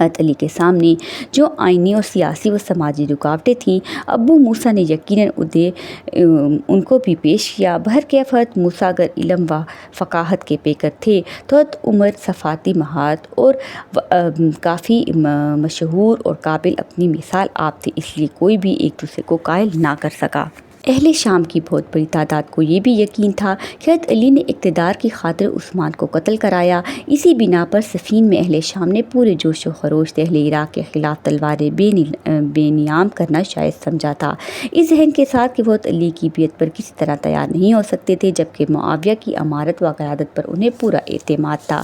حضرت علی کے سامنے جو آئینی اور سیاسی و سماجی رکاوٹیں تھیں ابو موسیٰ نے یقیناً ان کو بھی پیش کیا۔ بہرکیف حضرت موسیٰ اگر علم و فقاہت کے پیکر تھے تو حضرت عمر صفاتی مہارت اور کافی مشہور اور قابل اپنی مثال آپ تھے، اس لیے کوئی بھی ایک دوسرے کو قائل نہ کر سکا۔ اہل شام کی بہت بڑی تعداد کو یہ بھی یقین تھا کہ حضرت علی نے اقتدار کی خاطر عثمان کو قتل کرایا۔ اسی بنا پر صفین میں اہل شام نے پورے جوش و خروش سے اہل عراق کے خلاف تلواریں بے نیام کرنا شاید سمجھا تھا، اس ذہن کے ساتھ کہ وہ حضرت علی کی بیعت پر کسی طرح تیار نہیں ہو سکتے تھے، جبکہ معاویہ کی امارت و قیادت پر انہیں پورا اعتماد تھا۔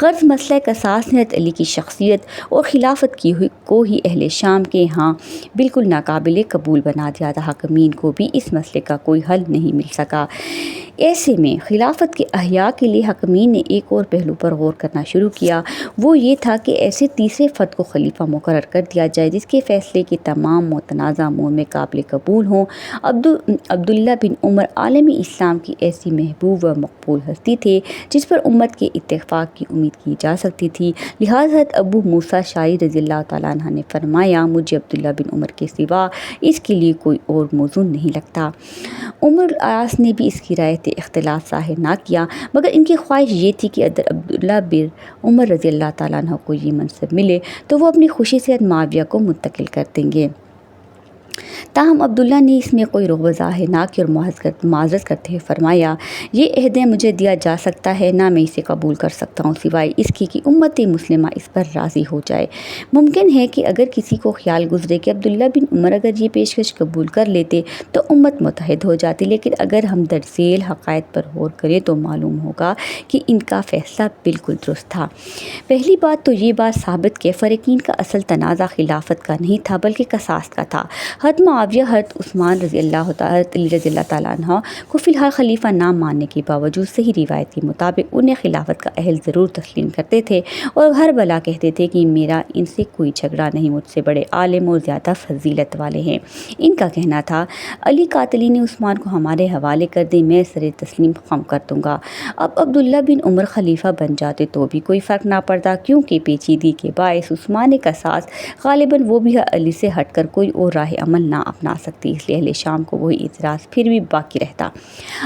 غرض مسئلہ قصاص نے حضرت علی کی شخصیت اور خلافت کو ہی اہل شام کے ہاں بالکل ناقابل قبول بنا دیا تھا۔ حاکمین کو بھی اس مسئلے کا کوئی حل نہیں مل سکا۔ ایسے میں خلافت کے احیاء کے لیے حاکمین نے ایک اور پہلو پر غور کرنا شروع کیا، وہ یہ تھا کہ ایسے تیسرے فرد کو خلیفہ مقرر کر دیا جائے جس کے فیصلے کے تمام متنازع امور میں قابل قبول ہوں۔ عبداللہ بن عمر عالمی اسلام کی ایسی محبوب و مقبول ہستی تھے جس پر امت کے اتفاق کی امید کی جا سکتی تھی، لہٰذا حضرت ابو موسیٰ اشعری رضی اللہ تعالیٰ عنہ نے فرمایا، مجھے عبداللہ بن عمر کے سوا اس کے لیے کوئی اور موزوں نہیں لگتا۔ عمر العاص نے بھی اس کی رائے اختلاف ظاہر نہ کیا، مگر ان کی خواہش یہ تھی کہ اگر عبداللہ بن عمر رضی اللہ تعالیٰ عنہ کو یہ منصب ملے تو وہ اپنی خوشی سے معاویہ کو منتقل کر دیں گے۔ تاہم عبداللہ نے اس میں کوئی رغبت ظاہر نہ کی اور معذرت کرتے ہوئے فرمایا، یہ عہدہ مجھے دیا جا سکتا ہے، نہ میں اسے قبول کر سکتا ہوں سوائے اس کی کہ امت مسلمہ اس پر راضی ہو جائے۔ ممکن ہے کہ اگر کسی کو خیال گزرے کہ عبداللہ بن عمر اگر یہ پیشکش قبول کر لیتے تو امت متحد ہو جاتی، لیکن اگر ہم درذیل حقائق پر غور کریں تو معلوم ہوگا کہ ان کا فیصلہ بالکل درست تھا۔ پہلی بات تو یہ بات ثابت کہ فریقین کا اصل تنازع خلافت کا نہیں تھا بلکہ قصاص کا تھا۔ حضرت معاویہ حضرت عثمان رضی اللہ تعالیٰ عنہ کو فی الحال خلیفہ نہ ماننے کے باوجود صحیح روایت کے مطابق انہیں خلافت کا اہل ضرور تسلیم کرتے تھے اور ہر بلا کہتے تھے کہ میرا ان سے کوئی جھگڑا نہیں، مجھ سے بڑے عالم اور زیادہ فضیلت والے ہیں۔ ان کا کہنا تھا، علی قاتلین عثمان کو ہمارے حوالے کر دیں، میں سر تسلیم خم کر دوں گا۔ اب عبداللہ بن عمر خلیفہ بن جاتے تو بھی کوئی فرق نہ پڑتا، کیونکہ پیچیدگی کے باعث عثمان قصاص غالباً وہ بھی علی سے ہٹ کر کوئی اور راہ عمل نہ اپنا سکتی، اس لیے اہل شام کو وہی اعتراض پھر بھی باقی رہتا۔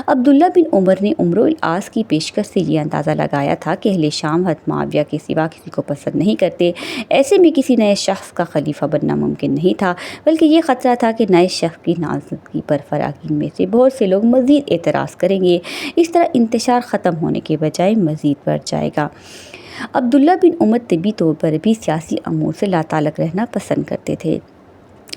عبداللہ بن عمر نے عمرو العاص کی پیشکش سے یہ اندازہ لگایا تھا کہ اہل شام حضرت معاویہ کے سوا کسی کو پسند نہیں کرتے، ایسے میں کسی نئے شخص کا خلیفہ بننا ممکن نہیں تھا، بلکہ یہ خطرہ تھا کہ نئے شخص کی نامزدگی پر فریقین میں سے بہت سے لوگ مزید اعتراض کریں گے، اس طرح انتشار ختم ہونے کے بجائے مزید بڑھ جائے گا۔ عبداللہ بن عمر طبی طور پر بھی سیاسی امور سے لا تعلق رہنا پسند کرتے تھے۔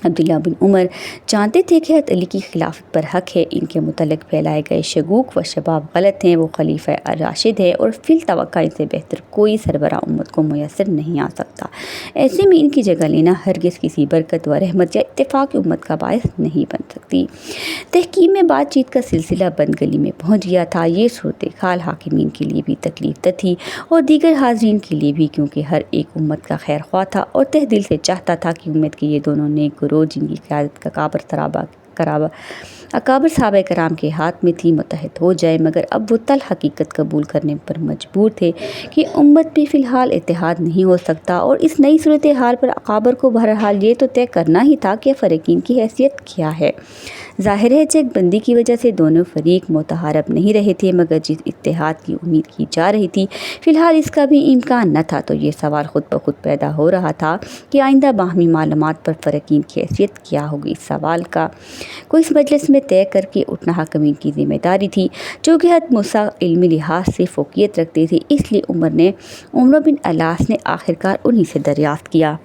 عبداللہ بن عمر جانتے تھے کہ حضرت علی کی خلافت پر حق ہے، ان کے متعلق پھیلائے گئے شگوک و شباب غلط ہیں، وہ خلیفہ راشد ہے اور فی التوقع ان سے بہتر کوئی سربراہ امت کو میسر نہیں آ سکتا۔ ایسے میں ان کی جگہ لینا ہرگز کسی برکت و رحمت یا اتفاق امت کا باعث نہیں بن سکتی۔ تحکیم میں بات چیت کا سلسلہ بند گلی میں پہنچ گیا تھا۔ یہ صورتحال حاکمین کے لیے بھی تکلیف دہ تھی اور دیگر حاضرین کے لیے بھی، کیونکہ ہر ایک امت کا خیر خواہ تھا اور تہ دل سے چاہتا تھا کہ امت کے یہ دونوں نیک گروہ جن کی قیادت اکابر صحابہ کرام کے ہاتھ میں تھی متحد ہو جائے، مگر اب وہ تلخ حقیقت قبول کرنے پر مجبور تھے کہ امت میں فی الحال اتحاد نہیں ہو سکتا، اور اس نئی صورتحال پر اکابر کو بہرحال یہ تو طے کرنا ہی تھا کہ فریقین کی حیثیت کیا ہے۔ ظاہر ہے چیک بندی کی وجہ سے دونوں فریق متحارب نہیں رہے تھے، مگر جس اتحاد کی امید کی جا رہی تھی فی الحال اس کا بھی امکان نہ تھا، تو یہ سوال خود بخود پیدا ہو رہا تھا کہ آئندہ باہمی معلومات پر فریقین کی حیثیت کیا ہوگی۔ اس سوال کا کو اس مجلس میں طے کر کے اٹھنا حاکمین کی ذمہ داری تھی، جو کہ حضرت موسیٰ علمی لحاظ سے فوقیت رکھتے تھے، اس لیے عمرو بن العاص نے آخرکار انہی سے دریافت کیا۔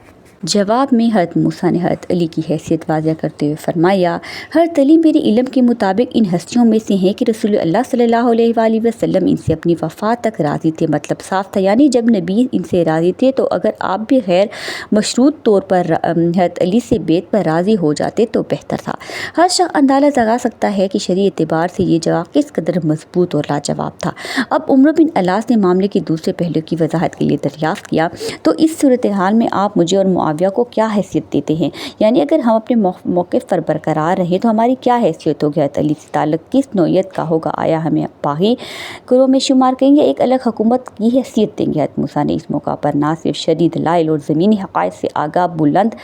جواب میں حضرت موسیٰ نے حضرت علی کی حیثیت واضح کرتے ہوئے فرمایا، حضرت علی میرے علم کے مطابق ان ہستیوں میں سے ہیں کہ رسول اللہ صلی اللہ علیہ وآلہ وسلم ان سے اپنی وفات تک راضی تھے۔ مطلب صاف تھا، یعنی جب نبی ان سے راضی تھے تو اگر آپ بھی غیر مشروط طور پر حضرت علی سے بیعت پر راضی ہو جاتے تو بہتر تھا۔ ہر شخص اندازہ لگا سکتا ہے کہ شرعی اعتبار سے یہ جواب کس قدر مضبوط اور لاجواب تھا۔ اب عمرو بن العاص نے معاملے کے دوسرے پہلو کی وضاحت کے لیے دریافت کیا، تو اس صورتحال میں آپ مجھے اور معاویہ معاویہ کو کیا حیثیت دیتے ہیں، یعنی اگر ہم اپنے موقف پر برقرار رہیں تو ہماری کیا حیثیت ہوگی، حضرت علی سے تعلق کس نوعیت کا ہوگا، آیا ہمیں باغی گروہ میں شمار کریں گے، ایک الگ حکومت کی حیثیت دیں گے۔ حضرت موسیٰ نے اس موقع پر نہ صرف شدید دلائل اور زمینی حقائق سے آگاہ بلند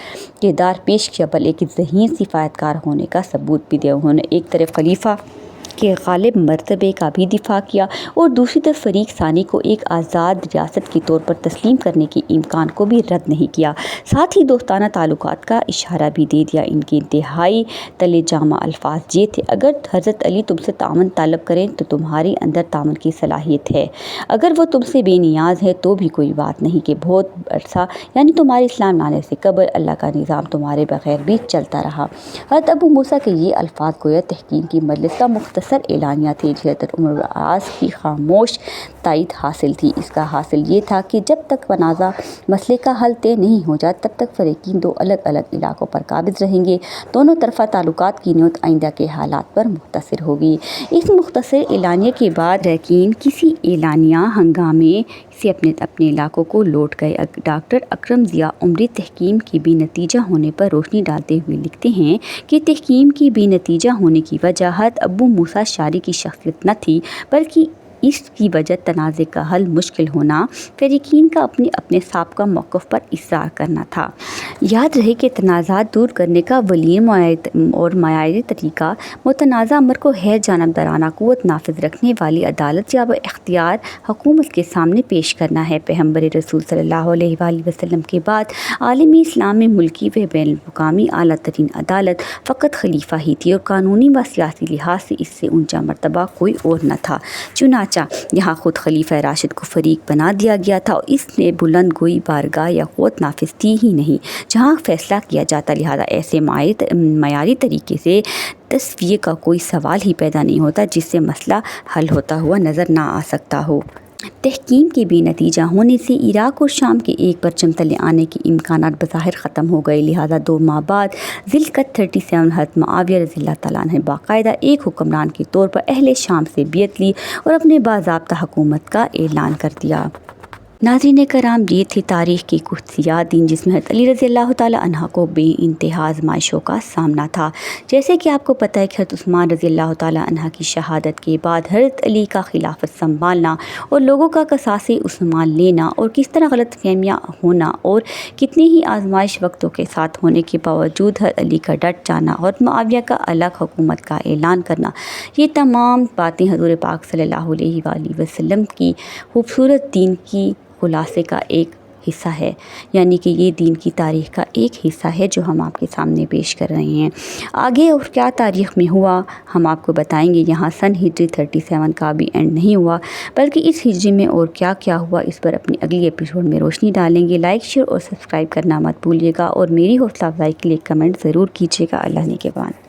کردار پیش کیا بلکہ ذہین صفات کار ہونے کا ثبوت بھی دیا۔ انہوں نے ایک طرف خلیفہ کے غالب مرتبے کا بھی دفاع کیا اور دوسری طرف فریق ثانی کو ایک آزاد ریاست کے طور پر تسلیم کرنے کے امکان کو بھی رد نہیں کیا، ساتھ ہی دوستانہ تعلقات کا اشارہ بھی دے دیا۔ ان کے انتہائی تلے جامع الفاظ یہ تھے: اگر حضرت علی تم سے تعاون طلب کریں تو تمہارے اندر تعاون کی صلاحیت ہے، اگر وہ تم سے بے نیاز ہے تو بھی کوئی بات نہیں کہ بہت عرصہ یعنی تمہارے اسلام لانے سے قبل اللہ کا نظام تمہارے بغیر بھی چلتا رہا۔ حضرت ابو موسیٰ کے یہ الفاظ گویا تحکیم کی مجلس کا مختصر اعلانیہ تھے، جسے حضرت عمر بن العاص کی خاموش تائید حاصل تھی۔ اس کا حاصل یہ تھا کہ جب تک منازع مسئلے کا حل طے نہیں ہو جاتا تب تک فریقین دو الگ الگ علاقوں پر قابض رہیں گے، دونوں طرفہ تعلقات کی نیت آئندہ کے حالات پر منحصر ہوگی۔ اس مختصر اعلانیے کے بعد فریقین کسی اعلانیہ ہنگامے سے اپنے علاقوں کو لوٹ گئے۔ ڈاکٹر اکرم ضیاء عمری تحکیم کے بے نتیجہ ہونے پر روشنی ڈالتے ہوئے لکھتے ہیں کہ تحکیم کی بے نتیجہ ہونے کی وجہ حضرت ابو موسیٰ اشعری کی شخصیت نہ تھی بلکہ اس کی وجہ تنازع کا حل مشکل ہونا، فریقین کا اپنے سابقہ موقف پر اصرار کرنا تھا۔ یاد رہے کہ تنازعات دور کرنے کا ولین اور معیاری طریقہ متنازع امر کو غیر جانبدارانہ قوت نافذ رکھنے والی عدالت یا بااختیار حکومت کے سامنے پیش کرنا ہے۔ پیغمبر رسول صلی اللہ علیہ وآلہ وسلم کے بعد عالمی اسلام میں ملکی و بین الاقوامی اعلیٰ ترین عدالت فقط خلیفہ ہی تھی اور قانونی و سیاسی لحاظ سے اس سے اونچا مرتبہ کوئی اور نہ تھا۔ چنانچہ یہاں خود خلیفہ راشد کو فریق بنا دیا گیا تھا اور اس میں بلند گوئی بارگاہ یا قوت نافذ تھی ہی نہیں جہاں فیصلہ کیا جاتا، لہذا ایسے معیاری طریقے سے تصفیے کا کوئی سوال ہی پیدا نہیں ہوتا جس سے مسئلہ حل ہوتا ہوا نظر نہ آ سکتا ہو۔ تحکیم کے بے نتیجہ ہونے سے عراق اور شام کے ایک پرچم تلے آنے کے امکانات بظاہر ختم ہو گئے، لہذا 2 ماہ بعد ذی القعدہ 37 حضرت معاویہ رضی اللہ تعالیٰ عنہ نے باقاعدہ ایک حکمران کے طور پر اہل شام سے بیعت لی اور اپنے باضابطہ حکومت کا اعلان کر دیا۔ ناظرین کرام، یہ تھی تاریخ کی کچھ سیاہ دن جس میں حضرت علی رضی اللہ تعالیٰ عنہ کو بے انتہا آزمائشوں کا سامنا تھا۔ جیسے کہ آپ کو پتہ ہے کہ حضرت عثمان رضی اللہ تعالیٰ عنہ کی شہادت کے بعد حضرت علی کا خلافت سنبھالنا اور لوگوں کا قصاص عثمان لینا اور کس طرح غلط فہمیاں ہونا اور کتنی ہی آزمائش وقتوں کے ساتھ ہونے کے باوجود حضرت علی کا ڈٹ جانا اور معاویہ کا الگ حکومت کا اعلان کرنا، یہ تمام باتیں حضور پاک صلی اللہ علیہ وآلہ وسلم کی خوبصورت دین کی خلاصے کا ایک حصہ ہے، یعنی کہ یہ دین کی تاریخ کا ایک حصہ ہے جو ہم آپ کے سامنے پیش کر رہے ہیں۔ آگے اور کیا تاریخ میں ہوا ہم آپ کو بتائیں گے۔ یہاں سن ہجری 37 کا بھی اینڈ نہیں ہوا بلکہ اس ہجری میں اور کیا کیا ہوا اس پر اپنی اگلی ایپیسوڈ میں روشنی ڈالیں گے۔ لائک، شیئر اور سبسکرائب کرنا مت بھولیے گا اور میری حوصلہ افزائی کے لیے کمنٹ ضرور کیجیے گا۔ اللہ نگہبان۔